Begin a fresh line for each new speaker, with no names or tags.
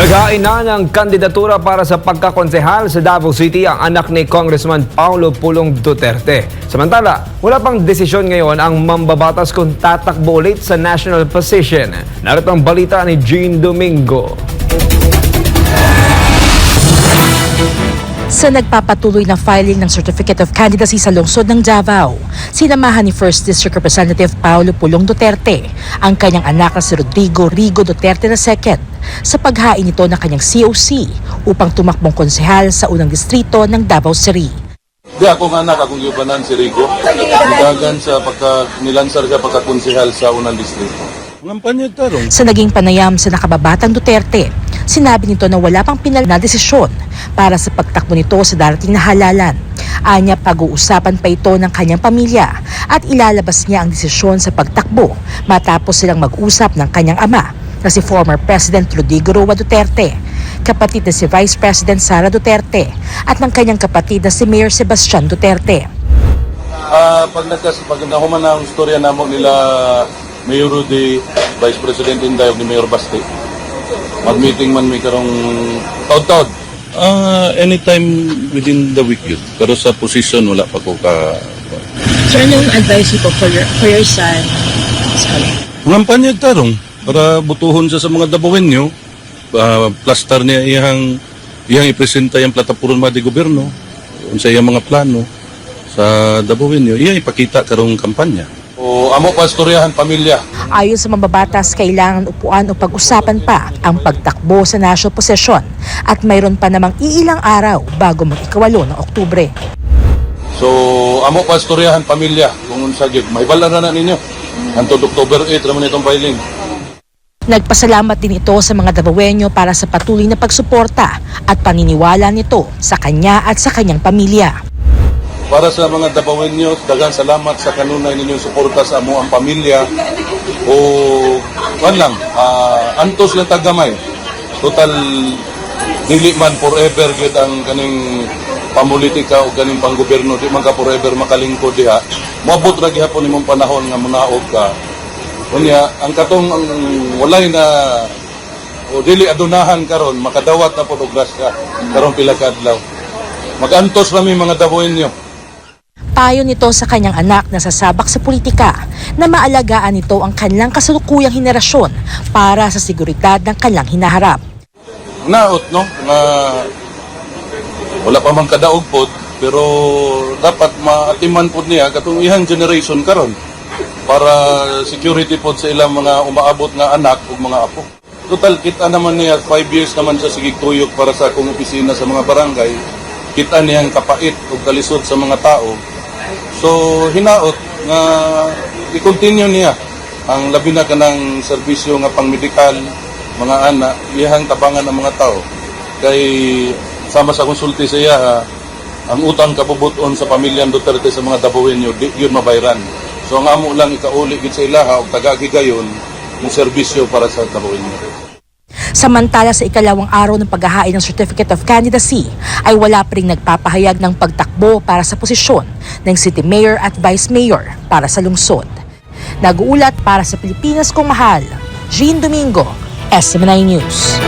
Naghain na ng kandidatura para sa pagkakonsehal sa Davao City ang anak ni Congressman Paulo Pulong Duterte. Samantala, wala pang desisyon ngayon ang mambabatas kung tatakbo ulit sa national position. Narito ang balita ni Jean Domingo.
Sa nagpapatuloy na filing ng Certificate of Candidacy sa lungsod ng Davao, sinamahan ni 1st District Representative Paulo Pulong Duterte ang kanyang anak na si Rodrigo Rigo Duterte II sa paghain nito ng kanyang COC upang tumakbong konsehal sa unang distrito ng Davao City.
Di akong anak, akong yubanan si Rigo. Nidagan sa nilansar siya pagkakonsehal sa unang distrito.
Sa naging panayam sa nakababatang Duterte, sinabi nito na wala pang pinal na desisyon para sa pagtakbo nito sa darating na halalan. Anya, pag-uusapan pa ito ng kanyang pamilya at ilalabas niya ang desisyon sa pagtakbo matapos silang mag-usap ng kanyang ama na si former President Rodrigo Roa Duterte, kapatid na si Vice President Sara Duterte at ng kanyang kapatid na si Mayor Sebastian Duterte.
Pag nahuman na ang istorya namo nila Mayor Rudy, Vice President Inday ni Mayor Basti, mag-meeting man may karong taod-taod.
Anytime within the week yun. Pero sa position, wala pa ko ka...
So anong advice po for your son?
Ngampanya tarong para butuhon siya sa mga Davaoenyo. Plaster niya iyang ipresenta yung plataporma de gobyerno sa iyang mga plano sa Davaoenyo. Iyang ipakita karong kampanya.
O amo pa istoryahan pamilya.
Ayon sa mambabatas, kailangan upuan o pag-usapan pa ang pagtakbo sa national possession at mayroon pa namang iilang araw bago mag-ikawalo ng Oktubre.
So amo pa istoryahan pamilya kung unsa gyud mahibala na ninyo. Hangtod October 8 raman itong filing.
Nagpasalamat din ito sa mga Davaoenyo para sa patuloy na pagsuporta at paniniwala nito sa kanya at sa kanyang pamilya.
Para sa mga Davaoenyo, daghang salamat sa kanunay ninyong suporta sa amo ang pamilya. O antos lang tagamay. Total dili man forever gid ang kaning pamulitika o kaning panggobyerno, di man ka forever makalingkod diha. Moabot ra gihapon imong panahon nga munaog ka. Unya ang katong walay na o dili adunahan karon makadawat na pod og grasya karon pila ka adlaw. Magantos rami mga Davaoenyo.
Payo nito sa kanyang anak na sasabak sa politika na maalagaan nito ang kanilang kasalukuyang henerasyon para sa seguridad ng kanilang hinaharap.
Naot no nga wala pa man kadaog pod pero dapat maatiman pod niya katong ihang generation karon para security pod sa ilang mga umaabot nga anak ug mga apo. Total kita naman niya 5 years naman siya sige tuyok para sa akong opisina sa mga barangay. Kita niyang kapait ug kalisod sa mga tao. So hinaot nga i-continue niya ang labi na kanang serbisyo nga pangmedikal mga anak iyang tabangan ng mga tao kay sama sa konsulti sa iya ang utang kabubuton sa pamilyang Duterte sa mga Davaoenyo di yun mabayran. So ang amo lang ikauli gid sa ilaha og tagagigayon ng serbisyo para sa Davaoenyo.
Samantala sa ikalawang araw ng paghahain ng Certificate of Candidacy ay wala pa ring nagpapahayag ng pagtakbo para sa posisyon ng City Mayor at Vice Mayor para sa lungsod. Nag-uulat para sa Pilipinas Kong Mahal, Jean Domingo, SM9 News.